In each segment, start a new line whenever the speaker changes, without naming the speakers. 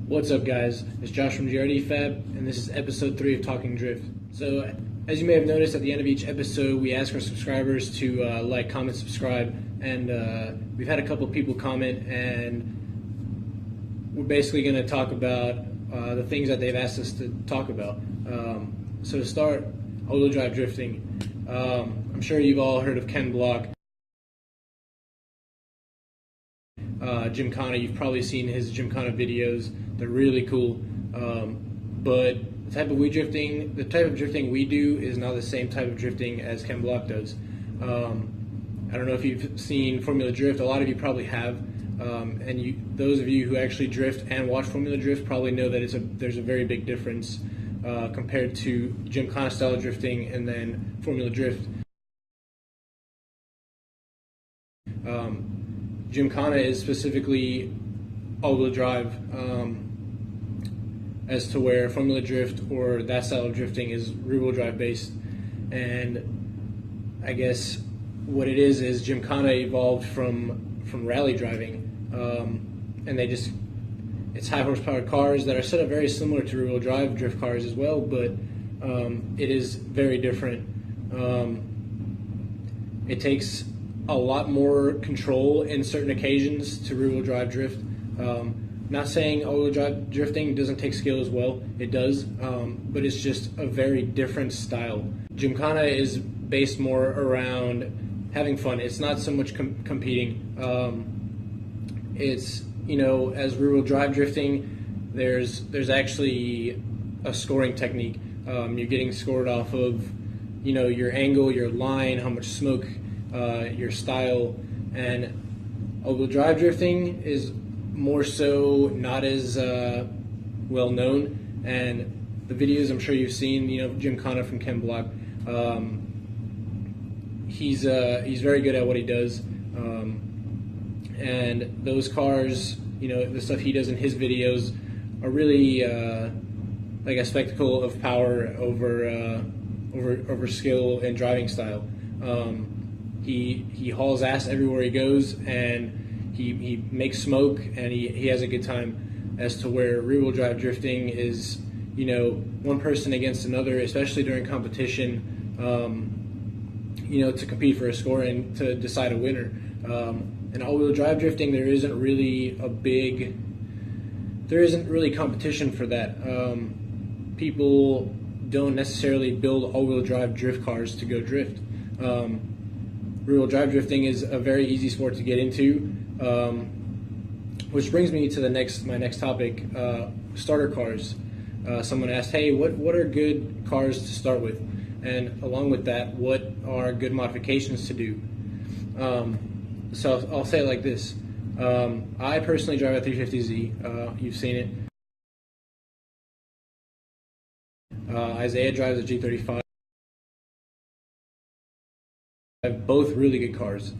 What's up, guys? It's Josh from GRD Fab, and this is episode 3 of Talking Drift. So, as you may have noticed, at the end of each episode, we ask our subscribers to like, comment, subscribe, and we've had a couple people comment, and we're basically going to talk about the things that they've asked us to talk about. So to start, all-wheel drive drifting. I'm sure you've all heard of Ken Block. Gymkhana, you've probably seen his Gymkhana videos. They're really cool. But the type of drifting we do is not the same type of drifting as Ken Block does. I don't know if you've seen Formula Drift. A lot of you probably have. And those of you who actually drift and watch Formula Drift probably know that there's a very big difference compared to Gymkhana style drifting and then Formula Drift. Gymkhana is specifically all-wheel drive, as to where Formula Drift or that style of drifting is rear-wheel drive based. And I guess what it is Gymkhana evolved from rally driving, and it's high horsepower cars that are set up very similar to rear-wheel drive drift cars as well, but it is very different. It takes a lot more control in certain occasions to rear-wheel drive drift. Not saying all-wheel drive drifting doesn't take skill as well. It does, but it's just a very different style. Gymkhana is based more around having fun. It's not so much competing. It's, as rear-wheel drive drifting, there's actually a scoring technique. You're getting scored off of, your angle, your line, how much smoke, your style. And all-wheel drive drifting is more so not as well known, and the videos I'm sure you've seen, Gymkhana from Ken Block, he's very good at what he does, and those cars, the stuff he does in his videos are really like a spectacle of power over skill and driving style. He hauls ass everywhere he goes, and he makes smoke, and he has a good time, as to where rear-wheel drive drifting is, one person against another, especially during competition, to compete for a score and to decide a winner. In all-wheel drive drifting, there isn't really competition for that. People don't necessarily build all-wheel drive drift cars to go drift. Rear-wheel drive drifting is a very easy sport to get into, which brings me to my next topic, starter cars. Someone asked, hey, what are good cars to start with? And along with that, what are good modifications to do? So I'll say it like this. I personally drive a 350Z. You've seen it. Isaiah drives a G35. Both really good cars.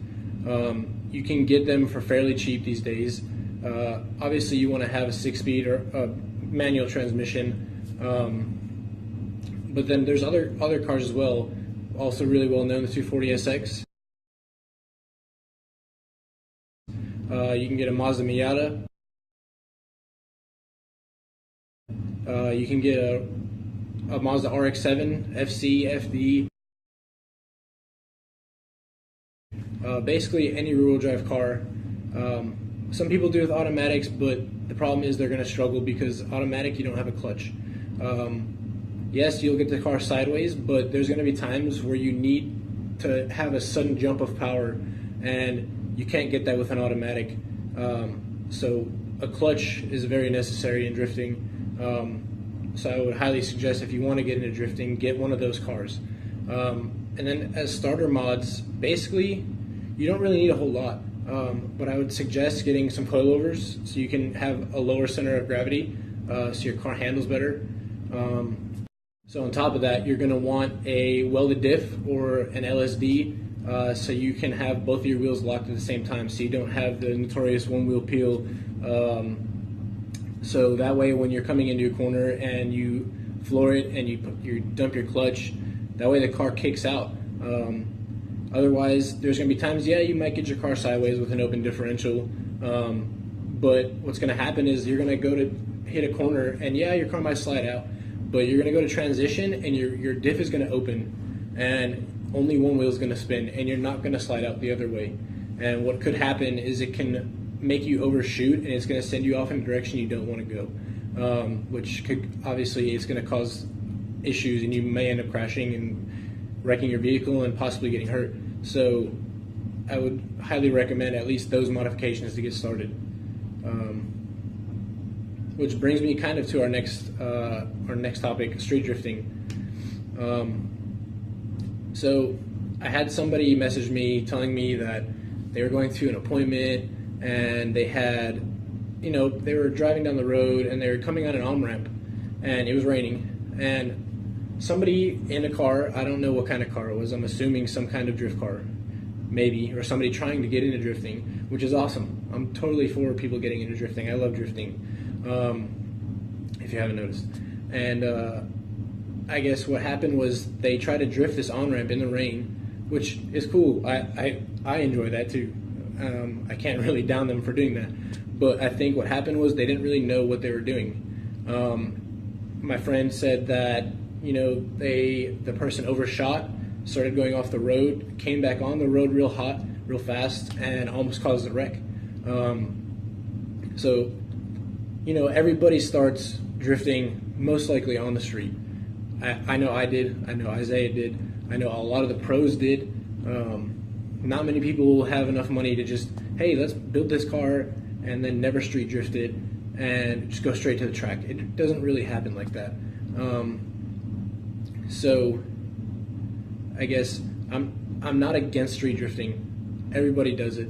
You can get them for fairly cheap these days. Obviously, you want to have a 6-speed or a manual transmission, but then there's other cars as well, also really well known, the 240SX. You can get a Mazda Miata. You can get a Mazda RX-7, FC, FD. Basically any rear-wheel drive car. Some people do with automatics, but the problem is they're going to struggle because automatic, you don't have a clutch. Yes, you'll get the car sideways, but there's going to be times where you need to have a sudden jump of power, and you can't get that with an automatic. So a clutch is very necessary in drifting. So I would highly suggest, if you want to get into drifting, get one of those cars. And then as starter mods, basically, you don't really need a whole lot, but I would suggest getting some coilovers so you can have a lower center of gravity, so your car handles better. So on top of that, you're going to want a welded diff or an LSD, so you can have both of your wheels locked at the same time, so you don't have the notorious one-wheel peel. So that way, when you're coming into a corner and you floor it and you dump your clutch, that way the car kicks out. Otherwise, there's going to be times, you might get your car sideways with an open differential, but what's going to happen is you're going to go to hit a corner, and yeah, your car might slide out, but you're going to go to transition, and your diff is going to open, and only one wheel is going to spin, and you're not going to slide out the other way. And what could happen is it can make you overshoot, and it's going to send you off in a direction you don't want to go, which could obviously it's going to cause issues, and you may end up crashing and wrecking your vehicle and possibly getting hurt. So I would highly recommend at least those modifications to get started. Which brings me kind of to our next topic, street drifting. So I had somebody message me telling me that they were going to an appointment, and they had, they were driving down the road, and they were coming on an on-ramp, and it was raining, and somebody in a car, I don't know what kind of car it was, I'm assuming some kind of drift car, maybe, or somebody trying to get into drifting, which is awesome. I'm totally for people getting into drifting. I love drifting, if you haven't noticed. And I guess what happened was they tried to drift this on-ramp in the rain, which is cool. I enjoy that too. I can't really down them for doing that. But I think what happened was they didn't really know what they were doing. My friend said that, the person overshot, started going off the road, came back on the road real hot, real fast, and almost caused a wreck. So, everybody starts drifting most likely on the street. I know I did. I know Isaiah did. I know a lot of the pros did. Not many people will have enough money to just, hey, let's build this car and then never street drift it and just go straight to the track. It doesn't really happen like that. So I guess I'm not against street drifting. Everybody does it.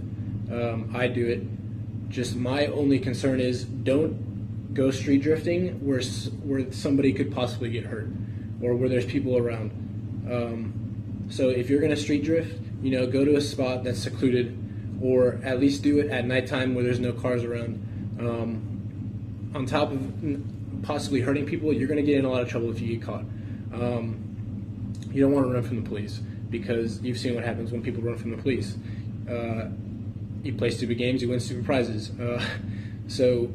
I do it. Just my only concern is don't go street drifting where somebody could possibly get hurt or where there's people around. So if you're going to street drift, go to a spot that's secluded, or at least do it at nighttime where there's no cars around. On top of possibly hurting people, you're going to get in a lot of trouble if you get caught. You don't want to run from the police, because you've seen what happens when people run from the police. You play stupid games, you win stupid prizes. So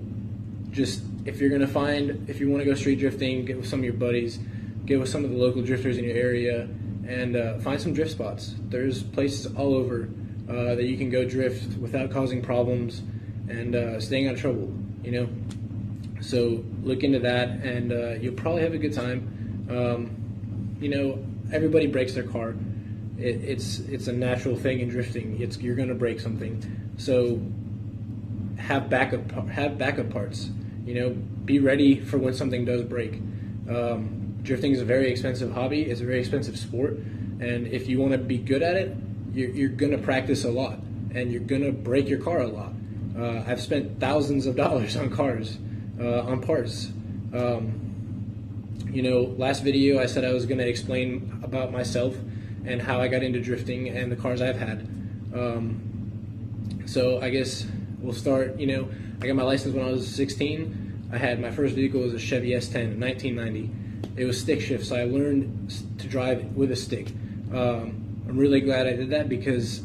just if you want to go street drifting, get with some of your buddies, get with some of the local drifters in your area, and find some drift spots. There's places all over that you can go drift without causing problems and staying out of trouble, So look into that, and you'll probably have a good time. Everybody breaks their car. It's a natural thing in drifting. You're going to break something. So have backup parts. Be ready for when something does break. Drifting is a very expensive hobby. It's a very expensive sport, and if you want to be good at it, you're going to practice a lot, and you're going to break your car a lot. I've spent thousands of dollars on cars, on parts. Last video I said I was going to explain about myself and how I got into drifting and the cars I've had. So I guess we'll start. I got my license when I was 16. I had my first vehicle was a Chevy S10 in 1990. It was stick shift, so I learned to drive with a stick. I'm really glad I did that because,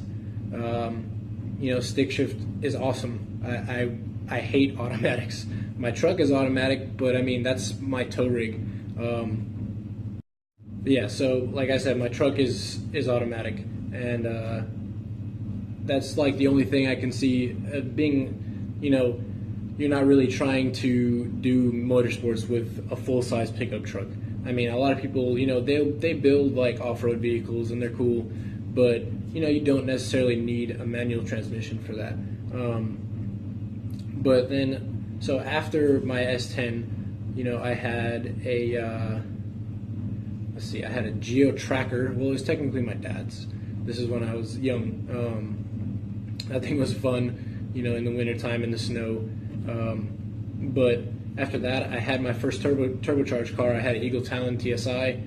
stick shift is awesome. I hate automatics. My truck is automatic, but that's my tow rig. Yeah, so like I said, my truck is automatic, and that's like the only thing I can see being, you're not really trying to do motorsports with a full-size pickup truck. A lot of people, they build like off-road vehicles and they're cool, but you don't necessarily need a manual transmission for that. But then, so after my S10, I had a I had a Geo Tracker. Well, it was technically my dad's. This is when I was young. That thing was fun, in the wintertime in the snow. But after that, I had my first turbocharged car. I had an Eagle Talon TSI,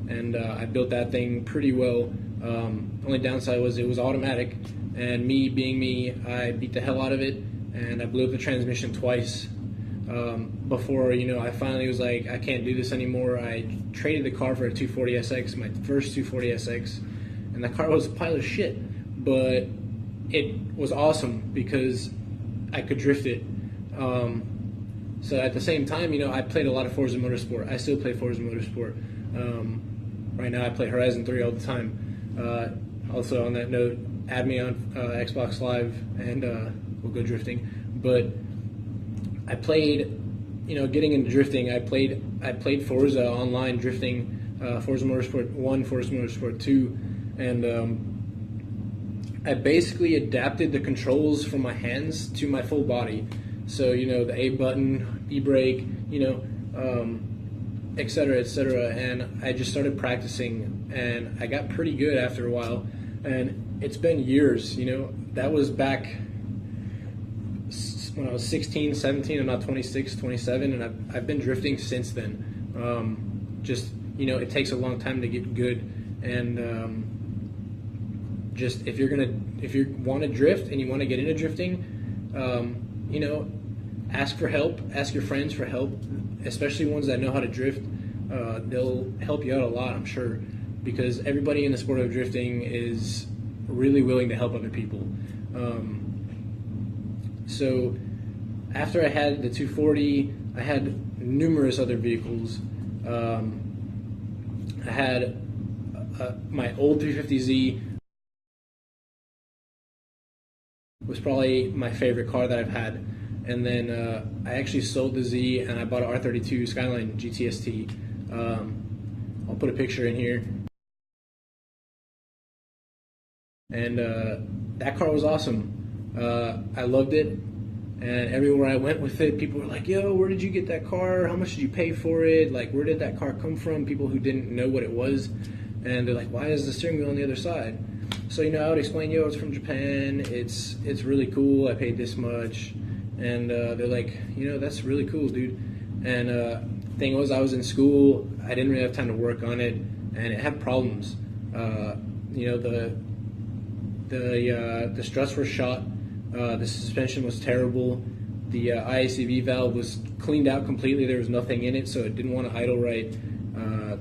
and I built that thing pretty well. Only downside was it was automatic, and me being me, I beat the hell out of it, and I blew up the transmission twice. Before, I finally was like, I can't do this anymore. I traded the car for a 240SX, my first 240SX, and that car was a pile of shit, but it was awesome because I could drift it. So at the same time, I played a lot of Forza Motorsport. I still play Forza Motorsport. Right now I play Horizon 3 all the time. Also on that note, add me on Xbox Live and we'll go drifting. But I played, getting into drifting, I played Forza online drifting, Forza Motorsport 1, Forza Motorsport 2, and I basically adapted the controls from my hands to my full body. So, the A button, e-brake, et cetera, and I just started practicing, and I got pretty good after a while, and it's been years, that was back when I was 16, 17, I'm now 26, 27, and I've been drifting since then. It takes a long time to get good, and just if you want to drift and you want to get into drifting, ask for help, ask your friends for help, especially ones that know how to drift. They'll help you out a lot, I'm sure, because everybody in the sport of drifting is really willing to help other people. So after I had the 240, I had numerous other vehicles. I had my old 350Z was probably my favorite car that I've had. And then I actually sold the Z and I bought an R32 Skyline GTST. I'll put a picture in here. And that car was awesome. I loved it. And everywhere I went with it, people were like, yo, where did you get that car? How much did you pay for it? Like, where did that car come from? People who didn't know what it was. And they're like, why is the steering wheel on the other side? So, I would explain, yo, it's from Japan. It's really cool. I paid this much. And they're like, that's really cool, dude. And thing was, I was in school. I didn't really have time to work on it. And it had problems. The struts were shot. The suspension was terrible. The IACV valve was cleaned out completely. There was nothing in it, so it didn't want to idle right.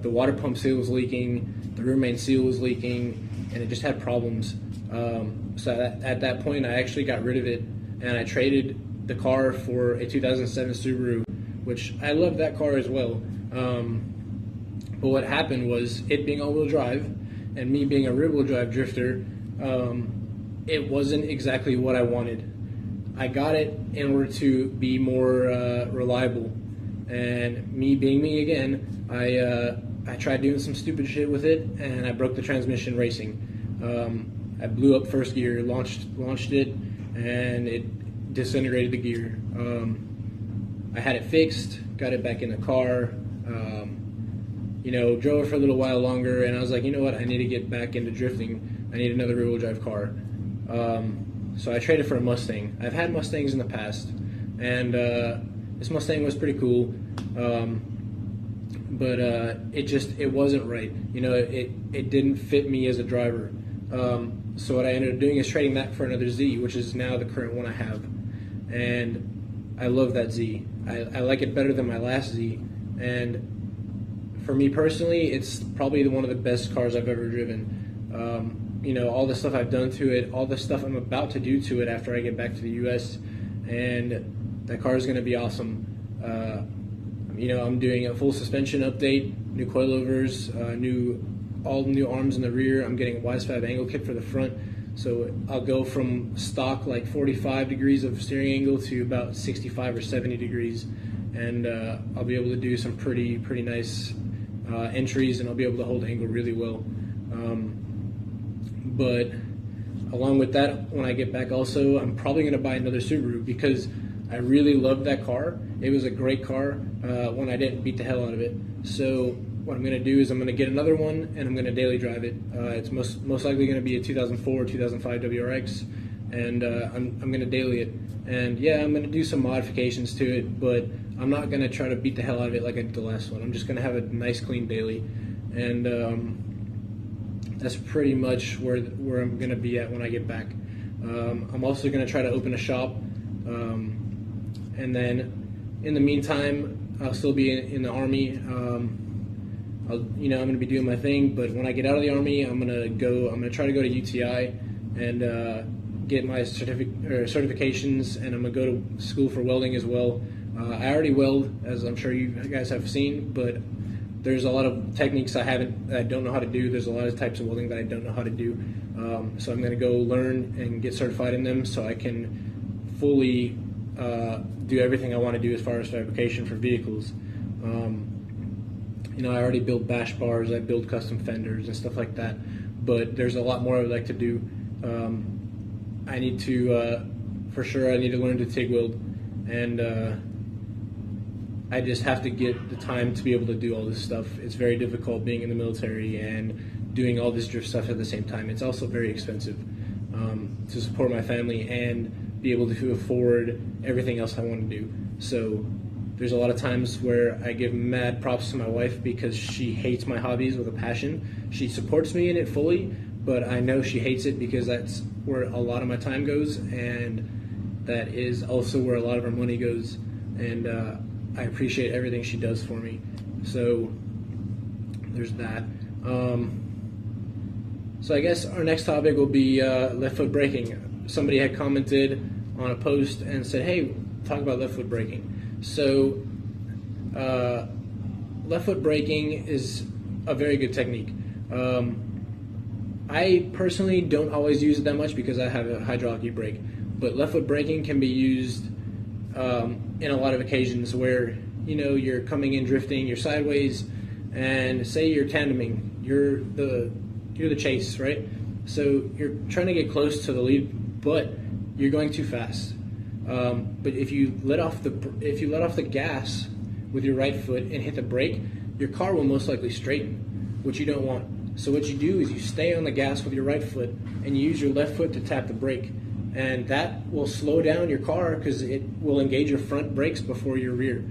The water pump seal was leaking. The rear main seal was leaking, and it just had problems. So at that point, I actually got rid of it, and I traded the car for a 2007 Subaru, which I loved that car as well. But what happened was, it being all-wheel drive, and me being a rear-wheel drive drifter, it wasn't exactly what I wanted. I got it in order to be more reliable, and me being me again, I tried doing some stupid shit with it, and I broke the transmission racing. I blew up first gear, launched it, and it disintegrated the gear. I had it fixed, got it back in the car, drove it for a little while longer, and I was like, you know what, I need to get back into drifting. I need another rear-wheel drive car. So I traded for a Mustang. I've had Mustangs in the past, and this Mustang was pretty cool, but it wasn't right. It didn't fit me as a driver. So what I ended up doing is trading that for another Z, which is now the current one I have, and I love that Z. I like it better than my last Z, and for me personally, it's probably one of the best cars I've ever driven. All the stuff I've done to it, all the stuff I'm about to do to it after I get back to the U.S., and that car is going to be awesome. I'm doing a full suspension update, new coilovers, all new arms in the rear. I'm getting a Wise5 angle kit for the front, so I'll go from stock like 45 degrees of steering angle to about 65 or 70 degrees, and I'll be able to do some pretty nice entries, and I'll be able to hold angle really well. But along with that, when I get back also, I'm probably going to buy another Subaru because I really loved that car. It was a great car when I didn't beat the hell out of it. So what I'm going to do is I'm going to get another one, and I'm going to daily drive it. It's most likely going to be a 2004 or 2005 WRX, and I'm going to daily it. And yeah, I'm going to do some modifications to it, but I'm not going to try to beat the hell out of it like I did the last one. I'm just going to have a nice clean daily. And that's pretty much where I'm going to be at when I get back. I'm also going to try to open a shop, and then in the meantime, I'll still be in the Army. I'm going to be doing my thing, but when I get out of the Army, I'm going to try to go to UTI and get my certifications, and I'm going to go to school for welding as well. I already weld, as I'm sure you guys have seen, but there's a lot of techniques that I don't know how to do. There's a lot of types of welding that I don't know how to do. So I'm going to go learn and get certified in them so I can fully do everything I want to do as far as fabrication for vehicles. I already build bash bars, I build custom fenders and stuff like that, but there's a lot more I would like to do. I need to, for sure, I need to learn to TIG weld, and I just have to get the time to be able to do all this stuff. It's very difficult being in the military and doing all this drift stuff at the same time. It's also very expensive to support my family and be able to afford everything else I want to do. So there's a lot of times where I give mad props to my wife because she hates my hobbies with a passion. She supports me in it fully, but I know she hates it because that's where a lot of my time goes, and that is also where a lot of our money goes. And I appreciate everything she does for me. So there's that. So I guess our next topic will be left foot braking. Somebody had commented on a post and said, hey, talk about left foot braking. So left foot braking is a very good technique. I personally don't always use it that much because I have a hydraulic e-brake, but left foot braking can be used in a lot of occasions where you're coming in drifting, you're sideways, and say you're tandeming, you're the chase, right? So you're trying to get close to the lead, but you're going too fast. But if you let off the gas with your right foot and hit the brake, your car will most likely straighten, which you don't want. So what you do is you stay on the gas with your right foot and you use your left foot to tap the brake, and that will slow down your car because it will engage your front brakes before your rear,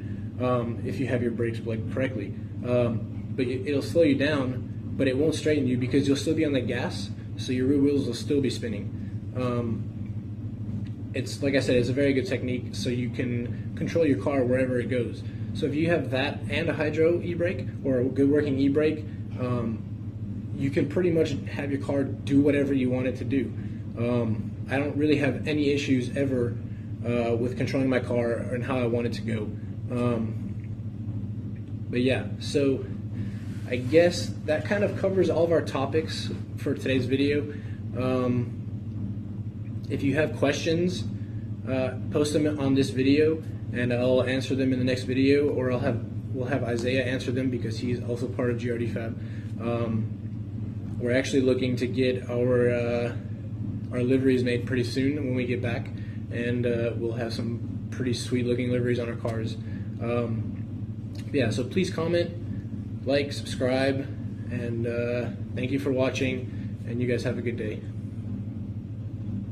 if you have your brakes correctly. But it'll slow you down, but it won't straighten you because you'll still be on the gas, so your rear wheels will still be spinning. It's, like I said, it's a very good technique, so you can control your car wherever it goes. So if you have that and a hydro e-brake or a good working e-brake, you can pretty much have your car do whatever you want it to do. I don't really have any issues ever with controlling my car and how I want it to go. But yeah, so I guess that kind of covers all of our topics for today's video. If you have questions, post them on this video and I'll answer them in the next video, or we'll have Isaiah answer them because he's also part of GRD Fab. We're actually looking to get our liveries made pretty soon when we get back, and we'll have some pretty sweet looking liveries on our cars. Yeah, so please comment, like, subscribe, and thank you for watching, and you guys have a good day.